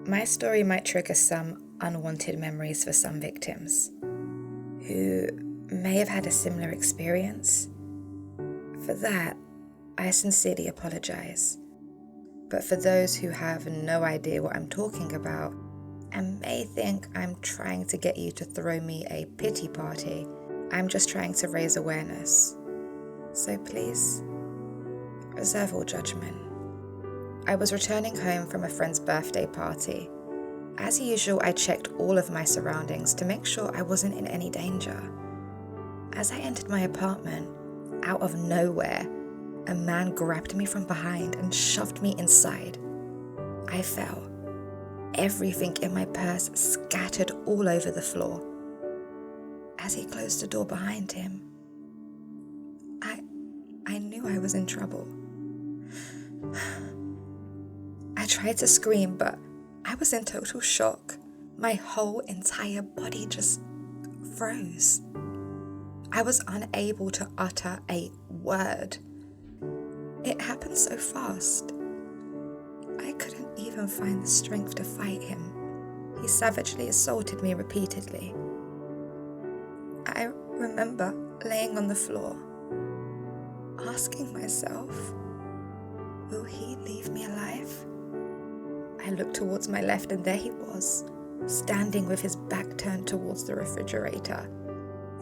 My story might trigger some unwanted memories for some victims who may have had a similar experience. For that, I sincerely apologize. But for those who have no idea what I'm talking about and may think I'm trying to get you to throw me a pity party, I'm just trying to raise awareness. So please, reserve all judgment. I was returning home from a friend's birthday party. As usual, I checked all of my surroundings to make sure I wasn't in any danger. As I entered my apartment, out of nowhere, a man grabbed me from behind and shoved me inside. I fell. Everything in my purse scattered all over the floor. As he closed the door behind him, I knew I was in trouble. I tried to scream, but I was in total shock. My whole entire body just froze. I was unable to utter a word. It happened so fast. I couldn't even find the strength to fight him. He savagely assaulted me repeatedly. I remember laying on the floor, asking myself, will he leave me alive? I looked towards my left and there he was, standing with his back turned towards the refrigerator,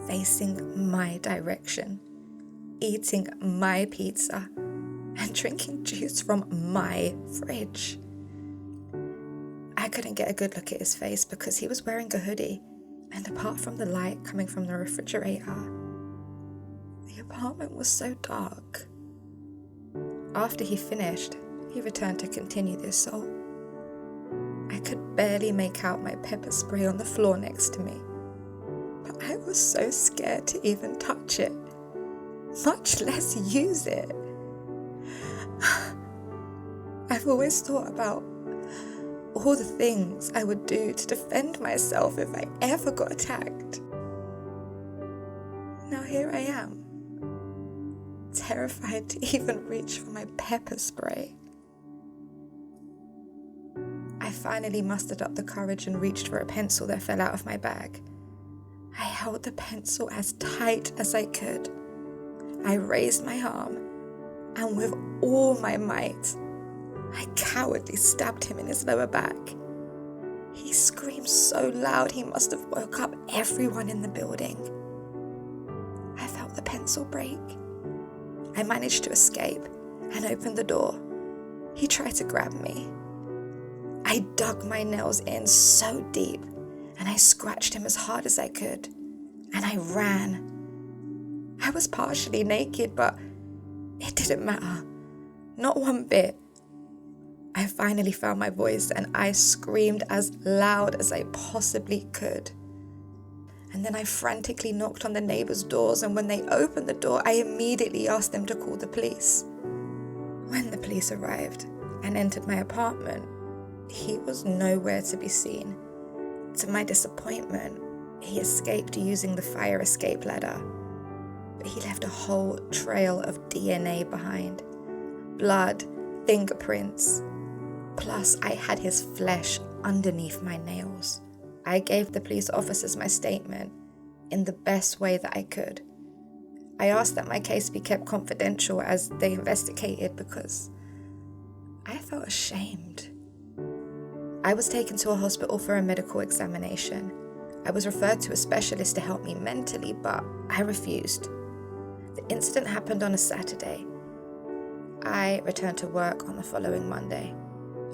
facing my direction, eating my pizza and drinking juice from my fridge. I couldn't get a good look at his face because he was wearing a hoodie, and apart from the light coming from the refrigerator, the apartment was so dark. After he finished, he returned to continue the assault. I could barely make out my pepper spray on the floor next to me, but I was so scared to even touch it, much less use it. I've always thought about all the things I would do to defend myself if I ever got attacked. Now here I am, terrified to even reach for my pepper spray. I finally mustered up the courage and reached for a pencil that fell out of my bag. I held the pencil as tight as I could. I raised my arm, and with all my might, I cowardly stabbed him in his lower back. He screamed so loud he must have woke up everyone in the building. I felt the pencil break. I managed to escape and open the door. He tried to grab me. I dug my nails in so deep and I scratched him as hard as I could, and I ran. I was partially naked, but it didn't matter. Not one bit. I finally found my voice and I screamed as loud as I possibly could. And then I frantically knocked on the neighbors' doors, and when they opened the door, I immediately asked them to call the police. When the police arrived and entered my apartment, he was nowhere to be seen. To my disappointment, he escaped using the fire escape ladder, but he left a whole trail of DNA behind. Blood, fingerprints. Plus, I had his flesh underneath my nails. I gave the police officers my statement in the best way that I could. I asked that my case be kept confidential as they investigated because I felt ashamed. I was taken to a hospital for a medical examination. I was referred to a specialist to help me mentally, but I refused. The incident happened on a Saturday. I returned to work on the following Monday,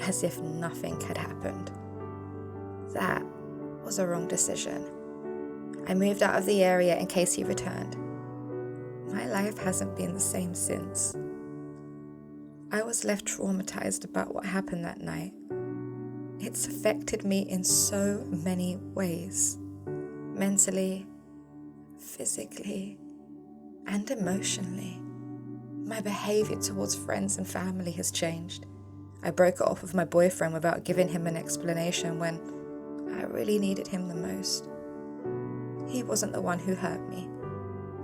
as if nothing had happened. That was a wrong decision. I moved out of the area in case he returned. My life hasn't been the same since. I was left traumatized about what happened that night. It's affected me in so many ways. Mentally, physically, and emotionally. My behavior towards friends and family has changed. I broke it off with my boyfriend without giving him an explanation when I really needed him the most. He wasn't the one who hurt me,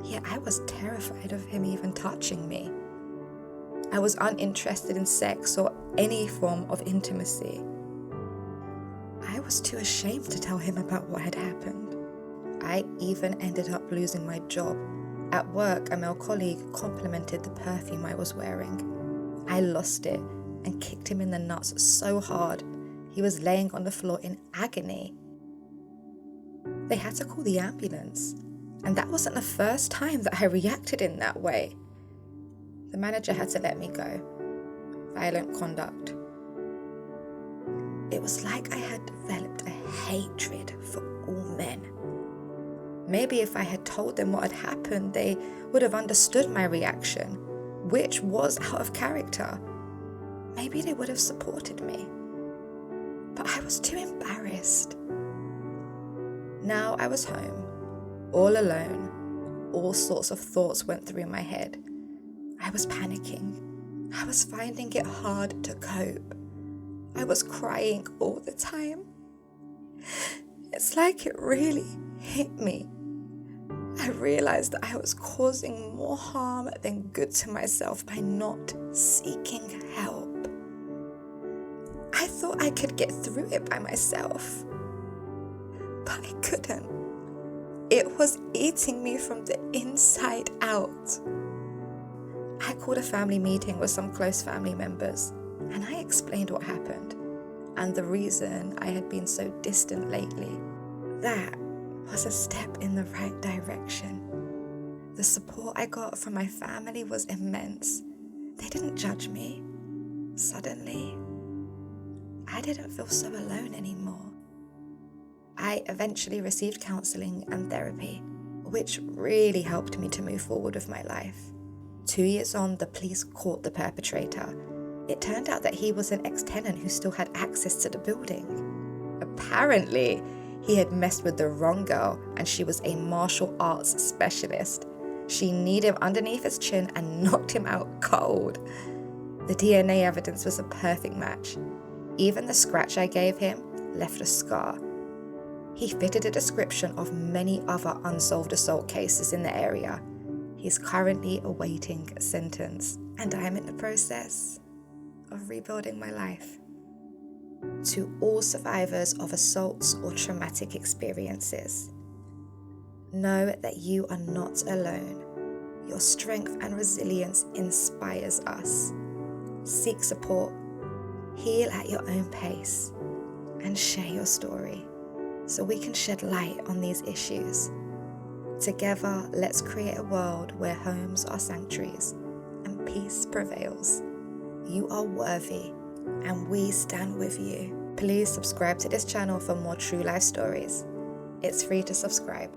yet I was terrified of him even touching me. I was uninterested in sex or any form of intimacy. was too ashamed to tell him about what had happened. I even ended up losing my job. At work, a male colleague complimented the perfume I was wearing. I lost it and kicked him in the nuts so hard, he was laying on the floor in agony. They had to call the ambulance, and that wasn't the first time that I reacted in that way. The manager had to let me go. Violent conduct. It was like I had developed a hatred for all men. Maybe if I had told them what had happened, they would have understood my reaction, which was out of character. Maybe they would have supported me. But I was too embarrassed. Now I was home, all alone. All sorts of thoughts went through my head. I was panicking. I was finding it hard to cope. I was crying all the time. It's like it really hit me. I realized that I was causing more harm than good to myself by not seeking help. I thought I could get through it by myself, but I couldn't. It was eating me from the inside out. I called a family meeting with some close family members, and I explained what happened and the reason I had been so distant lately. That was a step in the right direction. The support I got from my family was immense. They didn't judge me. Suddenly, I didn't feel so alone anymore. I eventually received counselling and therapy, which really helped me to move forward with my life. 2 years on, the police caught the perpetrator. It turned out that he was an ex-tenant who still had access to the building. Apparently, he had messed with the wrong girl, and she was a martial arts specialist. She kneed him underneath his chin and knocked him out cold. The DNA evidence was a perfect match. Even the scratch I gave him left a scar. He fitted a description of many other unsolved assault cases in the area. He's currently awaiting a sentence, and I am in the process of rebuilding my life. To all survivors of assaults or traumatic experiences, know that you are not alone. Your strength and resilience inspires us. Seek support, heal at your own pace, and share your story so we can shed light on these issues. Together, let's create a world where homes are sanctuaries and peace prevails. You are worthy, and we stand with you. Please subscribe to this channel for more true life stories. It's free to subscribe.